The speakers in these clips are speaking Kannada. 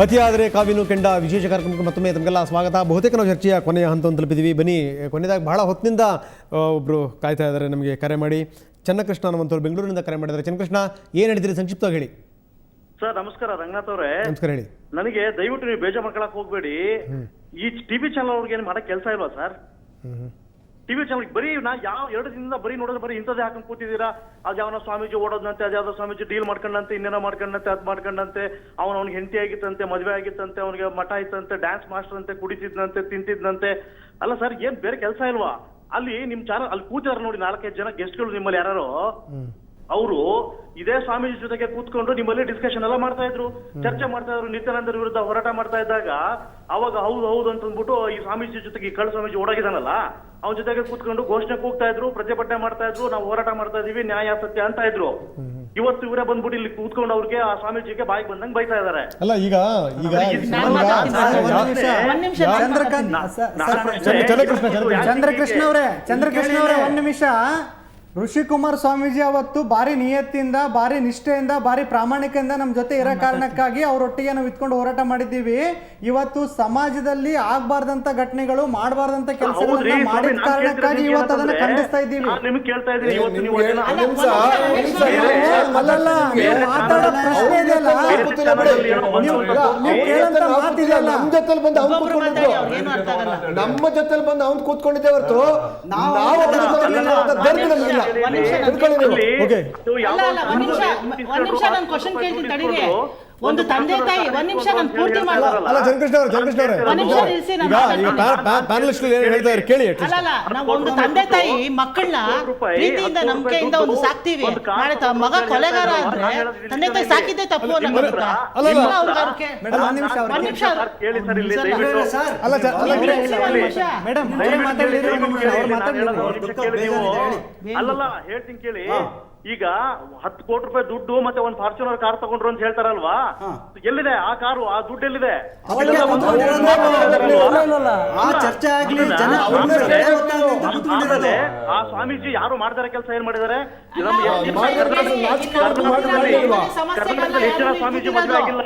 ಅತಿಯಾದರೆ ಕಾವಿನೂ ಕೆಂಡ ವಿಶೇಷ ಕಾರ್ಯಕ್ರಮಕ್ಕೆ ಮತ್ತೊಮ್ಮೆ ತಮಗೆಲ್ಲ ಸ್ವಾಗತ. ಬಹುತೇಕ ನಾವು ಚರ್ಚೆಯ ಕೊನೆಯ ಹಂತವನ್ನು ತಲುಪಿದ್ದೀವಿ. ಬನ್ನಿ, ಕೊನೆಯದಾಗಿ ಬಹಳ ಹೊತ್ತಿನಿಂದ ಒಬ್ಬರು ಕಾಯ್ತಾ ಇದ್ದಾರೆ ನಮಗೆ ಕರೆ ಮಾಡಿ. ಚನ್ನಕೃಷ್ಣ ಅನ್ನುವಂಥವ್ರು ಬೆಂಗಳೂರಿನಿಂದ ಕರೆ ಮಾಡಿದ್ದಾರೆ. ಚನ್ನಕೃಷ್ಣ, ಏನು ಹೇಳಿದ್ರಿ ಸಂಕ್ಷಿಪ್ತವಾಗಿ ಹೇಳಿ. ಸರ್ ನಮಸ್ಕಾರ, ರಂಗನಾಥ್ ಅವರೇ. ನಮಸ್ಕಾರ, ಹೇಳಿ. ನನಗೆ ದಯವಿಟ್ಟು ನೀವು ಬೇಜಾರು ಮಾಡ್ಕೊಳಕ್ ಹೋಗ್ಬೇಡಿ. ಈ ಟಿವಿ ಚಾನಲ್ ಅವ್ರಿಗೆ ಏನು ಮಾಡಕ್ ಕೆಲಸ ಇಲ್ವಾ ಸರ್? ಟಿವಿ ಚಾನಲ್ ಬರೀ ನಾ ಯಾವ 2 ದಿನದಿಂದ ಬರೀ ನೋಡೋದು ಬರೀ ಇಂಥದ್ದೇ ಹಾಕೊಂಡು ಕೂತಿದ್ದೀರಾ. ಅದ್ಯಾವನ ಸ್ವಾಮೀಜಿ ಓಡೋದಂತೆ, ಅದ್ಯಾವ್ದೋ ಸ್ವಾಮೀಜಿ ಡೀಲ್ ಮಾಡ್ಕೊಂಡಂತೆ, ಇನ್ನೇನೋ ಮಾಡ್ಕೊಂಡಂತೆ, ಅದ್ ಮಾಡ್ಕೊಂಡಂತೆ, ಅವ್ನಿಗೆ ಹೆಂಡತಿ ಆಗಿತ್ತಂತೆ, ಮದುವೆ ಆಗಿತ್ತಂತೆ, ಅವನಿಗೆ ಮಠ ಇತ್ತಂತೆ, ಡ್ಯಾನ್ಸ್ ಮಾಸ್ಟರ್ ಅಂತೆ, ಕುಡಿತಿದ್ನಂತೆ, ತಿಂತಿದ್ನಂತೆ. ಅಲ್ಲ ಸರ್, ಏನ್ ಬೇರೆ ಕೆಲಸ ಇಲ್ವಾ? ಅಲ್ಲಿ ನಿಮ್ ಚಾನಲ್ ಅಲ್ಲಿ ಕೂತಿದಾರೆ ನೋಡಿ 4-5 ಜನ ಗೆಸ್ಟ್ಗಳು ನಿಮ್ಮಲ್ಲಿ ಯಾರು. ಅವರು ಇದೇ ಸ್ವಾಮೀಜಿ ಜೊತೆಗೆ ಕೂತ್ಕೊಂಡು ನಿಮ್ಮಲ್ಲಿ ಡಿಸ್ಕಷನ್ ಎಲ್ಲ ಮಾಡ್ತಾ ಇದ್ರು, ಚರ್ಚೆ ಮಾಡ್ತಾ ಇದ್ರು. ನಿತ್ಯಾನಂದರ ವಿರುದ್ಧ ಹೋರಾಟ ಮಾಡ್ತಾ ಇದ್ದಾಗ ಅವಾಗ ಹೌದು ಅಂತ ಅಂದ್ಬಿಟ್ಟು ಈ ಸ್ವಾಮೀಜಿ ಜೊತೆಗೆ ಈ ಕಳ್ಳ ಸ್ವಾಮೀಜಿ ಓಡಾಗಿದಾನಲ್ಲ, ಅವನ ಜೊತೆಗೆ ಕೂತ್ಕೊಂಡು ಘೋಷಣೆ ಕೂಗ್ತಾ ಇದ್ರು, ಪ್ರತಿಭಟನೆ ಮಾಡ್ತಾ ಇದ್ರು, ನಾವು ಹೋರಾಟ ಮಾಡ್ತಾ ಇದೀವಿ, ನ್ಯಾಯ ಸತ್ಯ ಅಂತ ಇದ್ರು. ಇವತ್ತು ಇವರೇ ಬಂದ್ಬಿಟ್ಟು ಇಲ್ಲಿ ಕೂತ್ಕೊಂಡು ಅವ್ರಿಗೆ ಆ ಸ್ವಾಮೀಜಿಗೆ ಬಾಯಿಗೆ ಬಂದಂಗೆ ಬೈತಾ ಇದಾರೆ. ಅಲ್ಲ ಈಗ ಚಂದ್ರಕೃಷ್ಣ ಅವರೇ ಒಂದ್ ನಿಮಿಷ. ಋಷಿಕುಮಾರ್ ಸ್ವಾಮೀಜಿ ಅವತ್ತು ಭಾರಿ ನಿಯತ್ತಿಂದ, ಭಾರಿ ನಿಷ್ಠೆಯಿಂದ, ಭಾರಿ ಪ್ರಾಮಾಣಿಕದಿಂದ ನಮ್ಮ ಜೊತೆ ಇರೋ ಕಾರಣಕ್ಕಾಗಿ ಅವರೊಟ್ಟಿಗೆ ನಾವು ಇತ್ಕೊಂಡು ಹೋರಾಟ ಮಾಡಿದ್ದೀವಿ. ಇವತ್ತು ಸಮಾಜದಲ್ಲಿ ಆಗ್ಬಾರ್ದಂತ ಘಟನೆಗಳು, ಮಾಡಬಾರ್ದಂತ ಕೆಲಸಗಳನ್ನ ಮಾಡಿದ ಕಾರಣಕ್ಕಾಗಿ ಇವತ್ತು ಅದನ್ನ ಖಂಡಿಸ್ತಾ ಇದ್ದೀವಿ. ನಿಮ್ಗೆ ಕೇಳ್ತಾ ಇದ್ದೀನಿ, ಅಲ್ಲಲ್ಲ, ನೀವು ಮಾತಾಡೋ ಪ್ರಶ್ನೆ ಇದೆಯಲ್ಲ, ನೀವು ಕೇಳಂತ ಮಾತಿದೆಯಲ್ಲ, ನಮ್ಮ ಜೊತೆಲಿ ಬಂದು ಅವ್ನು ಕೂತ್ಕೊಂಡಿದ್ದೆ ಹೊರತು ಒಂದು ತಂದೆ ತಾಯಿ ಒಂದ್ ನಿಮಿಷ ನಾನು ಪೂರ್ತಿ ಅಲ್ಲ ಚಂದ್ರಕೃಷ್ಣ ಹೇಳ್ತಾರೆ ಕೇಳಿ. ಅಲ್ಲ, ನಾವು ಒಂದು ತಂದೆ ತಾಯಿ ಮಕ್ಕಳನ್ನ ಪ್ರೀತಿಯಿಂದ ನಂಬಿಕೆಯಿಂದ ಒಂದು ಸಾಕ್ತಿವಿ. ನಾಳೆ ಮಗ ಕೊಲೆಗಾರ ಅಂದ್ರೆ ತಂದೆ ತಾಯಿ ಸಾಕಿದ್ದೆ ತಪ್ಪು ಅಲ್ಲಲ್ಲ, ಹೇಳ್ತೀನಿ ಕೇಳಿ. ಈಗ 10 ಕೋಟಿ ರೂಪಾಯಿ ದುಡ್ಡು ಮತ್ತೆ ಒಂದು ಫಾರ್ಚುನರ್ ಕಾರ್ ತಗೊಂಡ್ರು ಅಂತ ಹೇಳ್ತಾರಲ್ವಾ, ಎಲ್ಲಿದೆ ಆ ಕಾರು? ಆ ದುಡ್ಡು ಎಲ್ಲಿದೆ? ಆ ಸ್ವಾಮೀಜಿ ಯಾರು ಮಾಡ್ತಾರೆ ಕೆಲಸ ಏನ್ ಮಾಡಿದ್ದಾರೆ? ಹೆಚ್ಚಿನ ಸ್ವಾಮೀಜಿ ಮದುವೆ ಆಗಿಲ್ಲ.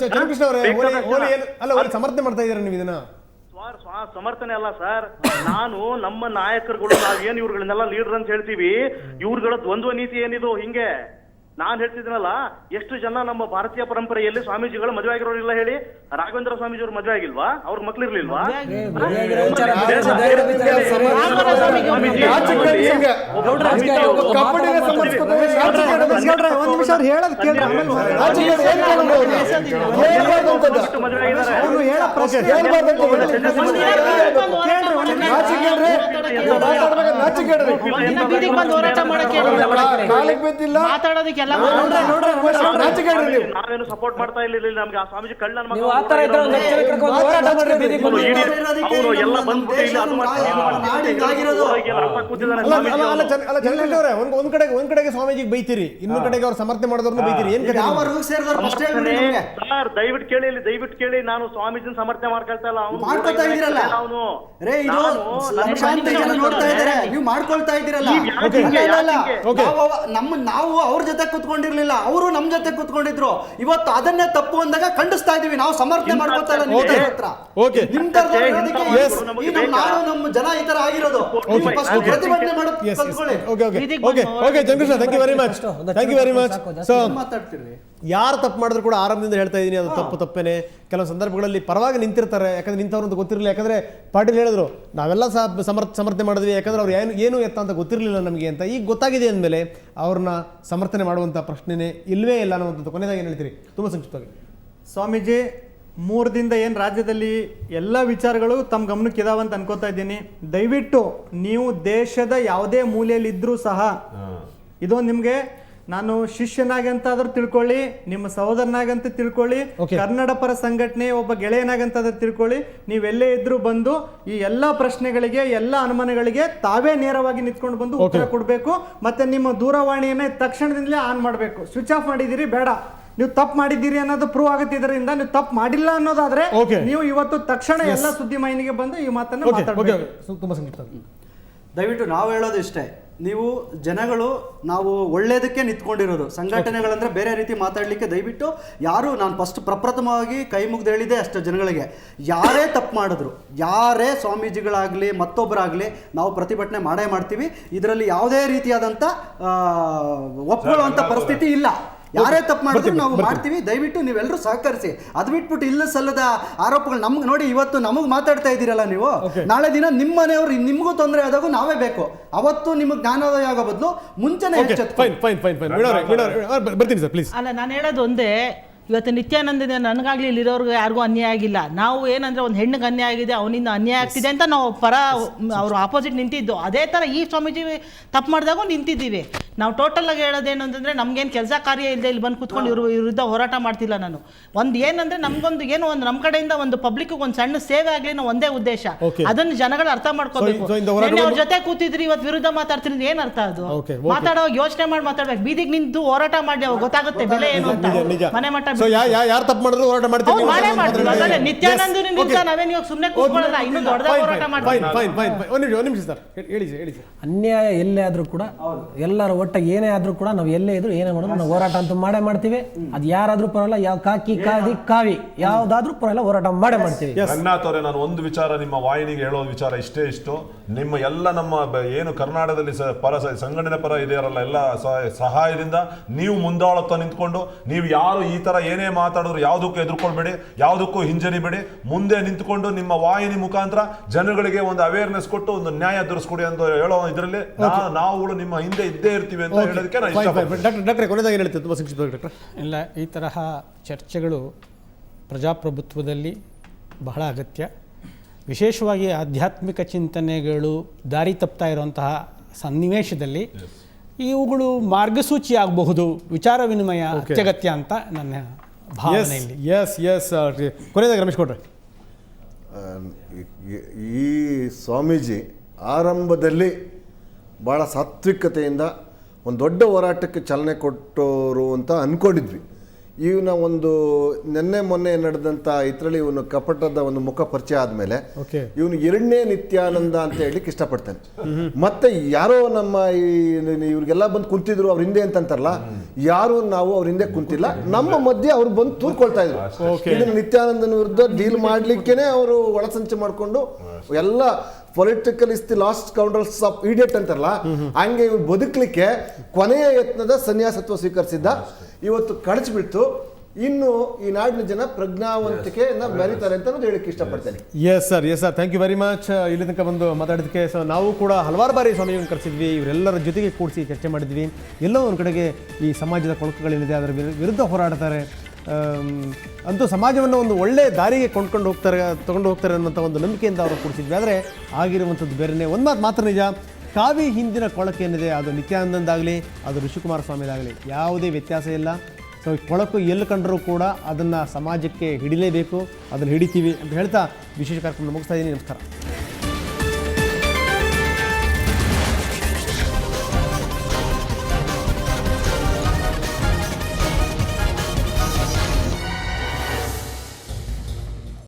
ಚಂದ್ರಕೃಷ್ಣ ಅವರೇ, ಸಮರ್ಥನೆ ಮಾಡ್ತಾ ಇದ್ದೀರಾ ನೀವು ಇದನ್ನ? ಸಮರ್ಥನೆ ಅಲ್ಲ ಸರ್, ನಾನು ನಮ್ಮ ನಾಯಕರುಗಳು ನಾವೇನ್ ಇವ್ರುಗಳನ್ನೆಲ್ಲ ಲೀಡರ್ ಅಂತ ಹೇಳ್ತೀವಿ, ಇವ್ರುಗಳ ದ್ವಂದ್ವ ನೀತಿ ಏನಿದು ಹಿಂಗೆ ನಾನ್ ಹೇಳ್ತಿದ್ದೀನಲ್ಲ. ಎಷ್ಟು ಜನ ನಮ್ಮ ಭಾರತೀಯ ಪರಂಪರೆಯಲ್ಲಿ ಸ್ವಾಮೀಜಿಗಳು ಮದುವೆ ಆಗಿರೋರಿಲ್ಲ ಹೇಳಿ? ರಾಘವೇಂದ್ರ ಸ್ವಾಮೀಜಿ ಅವ್ರ ಮದುವೆ ಆಗಿಲ್ವಾ? ಅವ್ರ ಮಕ್ಳು ಇರ್ಲಿಲ್ವಾ? ನಾವೇನು ಸಪೋರ್ಟ್ ಮಾಡ್ತಾ ಇಲ್ಲ. ನಮ್ಗೆ ಆ ಸ್ವಾಮೀಜಿ ಕಳ್ಳನ ಮಗ ಎಲ್ಲ ಒಂದ್ ಕಡೆಗೆ ಸ್ವಾಮೀಜಿಗೆ ಬೈತೀರಿ, ಇನ್ನೊಂದ್ ಕಡೆಗೆ ಅವ್ರು ಸಮರ್ಥನೆ ಮಾಡಿದವ್ರನ್ನ ಬೈತೀರಿ. ಏನ್ ಸರ್ ದಯವಿಟ್ಟು ಕೇಳಿ, ಇಲ್ಲಿ ದಯವಿಟ್ಟು ಕೇಳಿ. ನಾನು ಸ್ವಾಮೀಜಿನ ಸಮರ್ಥನೆ ಮಾಡ್ಕೊಳ್ತಾ ಇಲ್ಲ. ಅವನು ನೀವು ಮಾಡ್ಕೊಳ್ತಾ ಇದ್ದೀರಲ್ಲ. ನಾವು ಅವ್ರ ಜೊತೆ ಕುತ್ಕೊಂಡಿರ್ಲಿಲ್ಲ, ಅವರು ನಮ್ ಜೊತೆ ಕುತ್ಕೊಂಡಿದ್ರು. ಇವತ್ತು ಅದನ್ನೇ ತಪ್ಪು ಅಂದಾಗ ಖಂಡಿಸ್ತಾ ಇದೀವಿ. ನಾವು ಸಮರ್ಥನೆ ಮಾಡ್ಕೊಳ್ತಾ ಇಲ್ಲ. ನಮ್ಮ ಜನ ಈ ತರ ಆಗಿರೋದು. ಪ್ರತಿಭಟನೆ ಮಾಡೋದು ಯಾರು ತಪ್ಪು ಮಾಡಿದ್ರು ಕೂಡ ಆರಂಭದಿಂದ ಹೇಳ್ತಾ ಇದೀನಿ, ಅದು ತಪ್ಪೇನೆ. ಕೆಲವು ಸಂದರ್ಭಗಳಲ್ಲಿ ಪರವಾಗಿ ನಿಂತಿರ್ತಾರೆ, ಯಾಕಂದ್ರೆ ನಿಂತವ್ರು ಅಂತ ಗೊತ್ತಿರಲಿಲ್ಲ. ಯಾಕಂದ್ರೆ ಪಾಟೀಲ್ ಹೇಳಿದ್ರು ನಾವೆಲ್ಲ ಸಮರ್ಥನೆ ಮಾಡಿದ್ವಿ, ಯಾಕಂದ್ರೆ ಅವ್ರು ಏನು ಎತ್ತ ಅಂತ ಗೊತ್ತಿರಲಿಲ್ಲ ನಮಗೆ ಅಂತ. ಈಗ ಗೊತ್ತಾಗಿದೆ ಅಂದಮೇಲೆ ಅವ್ರನ್ನ ಸಮರ್ಥನೆ ಮಾಡುವಂಥ ಪ್ರಶ್ನೆನೇ ಇಲ್ವೇ ಇಲ್ಲ ಅನ್ನುವಂಥದ್ದು. ಕೊನೆಯದಾಗಿ ಏನು ಹೇಳ್ತೀರಿ ತುಂಬ ಸಂಕ್ಷಿಪ್ತವಾಗಿ? ಸ್ವಾಮೀಜಿ, 3 ದಿನದ ಏನು ರಾಜ್ಯದಲ್ಲಿ ಎಲ್ಲ ವಿಚಾರಗಳು ತಮ್ಮ ಗಮನಕ್ಕೆ ಇದಾವಂತ ಅನ್ಕೋತಾ ಇದ್ದೀನಿ. ದಯವಿಟ್ಟು ನೀವು ದೇಶದ ಯಾವುದೇ ಮೂಲೆಯಲ್ಲಿದ್ದರೂ ಸಹ ಇದೊಂದು ನಿಮಗೆ, ನಾನು ಶಿಷ್ಯನಾಗಂತಾದ್ರೂ ತಿಳ್ಕೊಳ್ಳಿ, ನಿಮ್ಮ ಸಹೋದರನಾಗಂತ ತಿಳ್ಕೊಳ್ಳಿ, ಕನ್ನಡ ಪರ ಸಂಘಟನೆ ಒಬ್ಬ ಗೆಳೆಯನಾಗಂತಾದ್ರೂ ತಿಳ್ಕೊಳ್ಳಿ, ನೀವೆಲ್ಲೇ ಇದ್ರೂ ಬಂದು ಈ ಎಲ್ಲ ಪ್ರಶ್ನೆಗಳಿಗೆ, ಎಲ್ಲ ಅನುಮಾನಗಳಿಗೆ ತಾವೇ ನೇರವಾಗಿ ನಿಂತ್ಕೊಂಡು ಬಂದು ಉತ್ತರ ಕೊಡಬೇಕು. ಮತ್ತೆ ನಿಮ್ಮ ದೂರವಾಣಿಯನ್ನ ತಕ್ಷಣದಿಂದಲೇ ಆನ್ ಮಾಡಬೇಕು. ಸ್ವಿಚ್ ಆಫ್ ಮಾಡಿದ್ದೀರಿ ಬೇಡ, ನೀವು ತಪ್ಪು ಮಾಡಿದ್ದೀರಿ ಅನ್ನೋದು ಪ್ರೂವ್ ಆಗುತ್ತೆ. ಇದರಿಂದ ನೀವು ತಪ್ಪು ಮಾಡಿಲ್ಲ ಅನ್ನೋದಾದ್ರೆ ನೀವು ಇವತ್ತು ತಕ್ಷಣ ಎಲ್ಲ ಸುದ್ದಿ ಮಾಹಿತಿಗೆ ಬಂದು ಈ ಮಾತನ್ನ ಮಾತಾಡಬೇಕು. ದಯವಿಟ್ಟು ನಾವು ಹೇಳೋದು ಇಷ್ಟೇ, ನೀವು ಜನಗಳು ನಾವು ಒಳ್ಳೇದಕ್ಕೆ ನಿಂತ್ಕೊಂಡಿರೋದು, ಸಂಘಟನೆಗಳಂದ್ರೆ ಬೇರೆ ರೀತಿ ಮಾತಾಡಲಿಕ್ಕೆ ದಯವಿಟ್ಟು ಯಾರು, ನಾನು ಫಸ್ಟ್ ಪ್ರಪ್ರಥಮವಾಗಿ ಕೈ ಮುಗ್ದು ಹೇಳಿದೆ ಅಷ್ಟು ಜನಗಳಿಗೆ, ಯಾರೇ ತಪ್ಪು ಮಾಡಿದ್ರು, ಯಾರೇ ಸ್ವಾಮೀಜಿಗಳಾಗಲಿ ಮತ್ತೊಬ್ಬರಾಗಲಿ ನಾವು ಪ್ರತಿಭಟನೆ ಮಾಡೇ ಮಾಡ್ತೀವಿ. ಇದರಲ್ಲಿ ಯಾವುದೇ ರೀತಿಯಾದಂಥ ಒಪ್ಕೊಳ್ಳುವಂಥ ಪರಿಸ್ಥಿತಿ ಇಲ್ಲ. ಯಾರೇ ತಪ್ಪು ಮಾಡಿದ್ರು ನಾವು ಮಾಡ್ತೀವಿ. ದಯವಿಟ್ಟು ನೀವೆಲ್ಲರೂ ಸಹಕರಿಸಿ. ಅದು ಬಿಟ್ಬಿಟ್ಟು ಇಲ್ಲ ಸಲ್ಲದ ಆರೋಪಗಳು ನಮ್ಗೆ ನೋಡಿ, ಇವತ್ತು ನಮಗೆ ಮಾತಾಡ್ತಾ ಇದ್ದೀರಲ್ಲ ನೀವು, ನಾಳೆ ದಿನ ನಿಮ್ಮ ಮನೆಯವರು ನಿಮಗೂ ತೊಂದರೆ ಆದಾಗ ನಾವೇ ಬೇಕು. ಅವತ್ತು ನಿಮಗೆ ಜ್ಞಾನೋದಯ ಆಗೋ ಬದಲು ಮುಂಚೆನೇ ಬರ್ತೀನಿ ಸರ್ ಪ್ಲೀಸ್. ಅಲ್ಲ, ನಾನು ಹೇಳೋದು ಒಂದೇ, ಇವತ್ತು ನಿತ್ಯಾನಂದದಿಂದ ನನಗಾಗ್ಲಿ ಇಲ್ಲಿರೋರ್ಗೆ ಯಾರಿಗೂ ಅನ್ಯಾಯ ಆಗಿಲ್ಲ. ನಾವು ಏನಂದ್ರೆ ಒಂದು ಹೆಣ್ಣಿಗೆ ಅನ್ಯಾಯ ಆಗಿದೆ, ಅವನಿಂದ ಅನ್ಯಾಯ ಆಗ್ತಿದೆ ಅಂತ ನಾವು ಅವರು ಆಪೋಸಿಟ್ ನಿಂತಿದ್ದು. ಅದೇ ಥರ ಈ ಸ್ವಾಮೀಜಿ ತಪ್ಪು ಮಾಡಿದಾಗೂ ನಿಂತಿದ್ದೀವಿ. ನಾವು ಟೋಟಲ್ ಆಗಿ ಹೇಳೋದೇನು ಅಂತಂದ್ರೆ ನಮ್ಗೇನು ಕೆಲಸ ಕಾರ್ಯ ಇಲ್ಲದೆ ಇಲ್ಲಿ ಬಂದು ಕೂತ್ಕೊಂಡು ಇವ್ರ ವಿರುದ್ಧ ಹೋರಾಟ ಮಾಡ್ತಿಲ್ಲ ನಾನು. ಒಂದು ಏನಂದ್ರೆ ನಮ್ಗೊಂದು ಏನೋ ಒಂದು ನಮ್ಮ ಕಡೆಯಿಂದ ಒಂದು ಪಬ್ಲಿಕ್ ಒಂದು ಸಣ್ಣ ಸೇವೆ ಆಗಲಿ ಅನ್ನೋ ಒಂದೇ ಉದ್ದೇಶ. ಅದನ್ನು ಜನಗಳು ಅರ್ಥ ಮಾಡ್ಕೋಬೇಕು. ಅವ್ರ ಜೊತೆ ಕೂತಿದ್ರಿ, ಇವತ್ತು ವಿರುದ್ಧ ಮಾತಾಡ್ತಿರೋದು ಏನ್ ಅರ್ಥ? ಅದು ಮಾತಾಡುವಾಗ ಯೋಚನೆ ಮಾಡಿ ಮಾತಾಡ್ಬೇಕು. ಬೀದಿಗೆ ನಿಂತು ಹೋರಾಟ ಮಾಡಿ ಅವಾಗ ಗೊತ್ತಾಗುತ್ತೆ ಬೆಲೆ ಏನು ಅಂತ. ಮನೆ ಮಟ್ಟ ಯಾರು ತಪ್ಪು ಮಾಡಿದ್ರು ಹೋರಾಟ ಮಾಡ್ತೀವಿ. ನಿತ್ಯಾನಂದ ನಾವೇನು ಇವಾಗ ಸುಮ್ಮನೆ ಕೂತ್ಕೊಳ್ಳಲ್ಲ, ಇನ್ನೂ ದೊಡ್ಡದಾಗಿ ಹೋರಾಟ ಮಾಡ್ತೀವಿ. ಒಂದು ನಿಮಿಷ ಸರ್, ಹೇಳಿ ಸರ್. ಅನ್ಯಾಯ ಎಲ್ಲೇ ಆದ್ರೂ ಕೂಡ, ಎಲ್ಲರ ಒಟ್ಟಾಗಿ ಏನೇ ಆದ್ರೂ ಕೂಡ ನಾವು ಎಲ್ಲೇ ಇದ್ರು ಏನೇ ಮಾಡೋದು ನಾವು ಹೋರಾಟ ಅಂತೂ ಮಾಡೇ ಮಾಡ್ತೀವಿ. ಅದು ಯಾರಾದ್ರೂ ಪರವಾಗಿಲ್ಲ, ಯಾವ ಕಾಕಿ ಕಾದಿ ಕಾವಿ ಯಾವ್ದಾದ್ರೂ ಪರವಾಗಿಲ್ಲ, ಹೋರಾಟ ಮಾಡೇ ಮಾಡ್ತೀವಿ. ರಂಗನಾಥ್ ಅವರೇ, ನಾನು ಒಂದು ವಿಚಾರ ನಿಮ್ಮ ವಾಹಿನಿಗೆ ಹೇಳೋ ವಿಚಾರ ಇಷ್ಟು, ನಿಮ್ಮ ಎಲ್ಲ ನಮ್ಮ ಏನು ಕರ್ನಾಟಕದಲ್ಲಿ ಸಂಘಟನೆ ಪರ ಇದೆಯಲ್ಲ, ಎಲ್ಲ ಸಹಾಯದಿಂದ ನೀವು ಮುಂದಾಳುತ್ತಾ ನಿಂತ್ಕೊಂಡು, ನೀವು ಯಾರು ಈ ತರ ಏನೇ ಮಾತಾಡಿದ್ರು ಯಾವುದಕ್ಕೂ ಎದುರ್ಕೊಳ್ಬೇಡಿ, ಯಾವುದಕ್ಕೂ ಹಿಂಜರಿಬೇಡಿ, ಮುಂದೆ ನಿಂತ್ಕೊಂಡು ನಿಮ್ಮ ವಾಹಿನಿ ಮುಖಾಂತರ ಜನಗಳಿಗೆ ಒಂದು ಅವೇರ್ನೆಸ್ ಕೊಟ್ಟು ಒಂದು ನ್ಯಾಯ ದೊರಕಿಸ್ಕೊಡಿ ಅಂತ ಹೇಳೋ ಇದರಲ್ಲಿ ನಾವುಗಳು ನಿಮ್ಮ ಹಿಂದೆ ಇದ್ದೇ ಇರ್ತೀವಿ ಅಂತ ಹೇಳೋದಕ್ಕೆ ನಾನು ಇಷ್ಟಪಡ್ತೀನಿ. ಡಾಕ್ಟರ್ ಕೊನೆಯದಾಗಿ ಏನು ಹೇಳ್ತೀವಿ? ತುಂಬ ಸಂಕ್ಷಿಪ್ತವಾಗಿ ಡಾಕ್ಟರ್. ಇಲ್ಲ, ಈ ತರಹ ಚರ್ಚೆಗಳು ಪ್ರಜಾಪ್ರಭುತ್ವದಲ್ಲಿ ಬಹಳ ಅಗತ್ಯ. ವಿಶೇಷವಾಗಿ ಆಧ್ಯಾತ್ಮಿಕ ಚಿಂತನೆಗಳು ದಾರಿ ತಪ್ತಾ ಇರುವಂತಹ ಸನ್ನಿವೇಶದಲ್ಲಿ ಇವುಗಳು ಮಾರ್ಗಸೂಚಿ ಆಗಬಹುದು, ವಿಚಾರ ವಿನಿಮಯ ಅತ್ಯಗತ್ಯ ಅಂತ ನನ್ನ ಭಾವನೆಯಲ್ಲಿ. ಕೊನೆಯದಾಗಿ ರಮೇಶ್ ಕೊಟ್ರೆ, ಈ ಸ್ವಾಮೀಜಿ ಆರಂಭದಲ್ಲಿ ಭಾಳ ಸಾತ್ವಿಕತೆಯಿಂದ ಒಂದು ದೊಡ್ಡ ಹೋರಾಟಕ್ಕೆ ಚಾಲನೆ ಕೊಟ್ಟವರು ಅಂತ ಅಂದ್ಕೊಂಡಿದ್ವಿ. ಇವನ ಒಂದು ಮೊನ್ನೆ ನಡೆದಂಥ ಇದರಲ್ಲಿ ಇವನು ಕಪಟದ ಒಂದು ಮುಖ ಪರಿಚಯ ಆದಮೇಲೆ ಇವನು ಎರಡನೇ ನಿತ್ಯಾನಂದ ಅಂತ ಹೇಳಲಿಕ್ಕೆ ಇಷ್ಟಪಡ್ತಾನೆ. ಮತ್ತೆ ಯಾರೋ ನಮ್ಮ ಇವ್ರಿಗೆಲ್ಲ ಬಂದು ಕುಂತಿದ್ರು ಅವ್ರ ಹಿಂದೆ ಅಂತಂತಾರಲ್ಲ, ಯಾರು ನಾವು ಅವ್ರ ಹಿಂದೆ ಕುಂತಿಲ್ಲ, ನಮ್ಮ ಮಧ್ಯೆ ಅವ್ರು ಬಂದು ತೂರ್ಕೊಳ್ತಾ ಇದ್ರು. ಇದನ್ನ ನಿತ್ಯಾನಂದನ ವಿರುದ್ಧ ಡೀಲ್ ಮಾಡ್ಲಿಕ್ಕೇನೆ ಅವರು ಒಳಸಂಚೆ ಮಾಡಿಕೊಂಡು ಎಲ್ಲ political is the last counters of idiot ಅಂತಾರಲ್ಲ, ಹಂಗೆ ಇವ್ರು ಬದುಕಲಿಕ್ಕೆ ಕೊನೆಯ ಯತ್ನದ ಸನ್ಯಾಸತ್ವ ಸ್ವೀಕರಿಸಿದ್ದ. ಇವತ್ತು ಕಳಚಿಬಿಟ್ಟು ಇನ್ನು ಈ ನಾಡಿನ ಜನ ಪ್ರಜ್ಞಾವಂತಿಕೆಯನ್ನ ಮೆರೀತಾರೆ ಅಂತ ಹೇಳಕ್ಕೆ ಇಷ್ಟಪಡ್ತೇನೆ. Yes sir, thank you very much. ಇಲ್ಲಿ ತನಕ ಬಂದು ಮಾತಾಡೋದಕ್ಕೆ. ಸೊ ನಾವು ಕೂಡ ಹಲವಾರು ಬಾರಿ ಸ್ವಾಮಿಗಳನ್ನು ಕರೆಸಿದ್ವಿ, ಇವರೆಲ್ಲರ ಜೊತೆಗೆ ಕೂಡಿಸಿ ಚರ್ಚೆ ಮಾಡಿದ್ವಿ. ಎಲ್ಲೋ ಒಂದು ಕಡೆಗೆ ಈ ಸಮಾಜದ ಕೊಳಕುಗಳೇನಿದೆ ಅದರ ವಿರುದ್ಧ ಹೋರಾಡ್ತಾರೆ, ಅಂತೂ ಸಮಾಜವನ್ನು ಒಂದು ಒಳ್ಳೆ ದಾರಿಗೆ ತಗೊಂಡು ಹೋಗ್ತಾರೆ ಅನ್ನೋಂಥ ಒಂದು ನಂಬಿಕೆಯಿಂದ ಅವರು ಕೂಡಿಸಿದ್ವಿ. ಆದರೆ ಆಗಿರುವಂಥದ್ದು ಬೇರೆಯೇ. ಒಂದು ಮಾತು ಮಾತ್ರ ನಿಜ, ಕಾವಿ ಹಿಂದಿನ ಕೊಳಕು ಏನಿದೆ ಅದು ನಿತ್ಯಾನಂದಾಗಲಿ ಅದು ಋಷಿಕುಮಾರ ಸ್ವಾಮಿದಾಗಲಿ ಯಾವುದೇ ವ್ಯತ್ಯಾಸ ಇಲ್ಲ. ಸೊ ಕೊಳಕು ಎಲ್ಲಿ ಕಂಡರೂ ಕೂಡ ಅದನ್ನು ಸಮಾಜಕ್ಕೆ ಹಿಡಿಲೇಬೇಕು, ಅದನ್ನು ಹಿಡಿತೀವಿ ಅಂತ ಹೇಳ್ತಾ ವಿಶೇಷ ಕಾರ್ಯಕ್ರಮ ಮುಗಿಸ್ತಾ ಇದ್ದೀನಿ. ನಮಸ್ಕಾರ.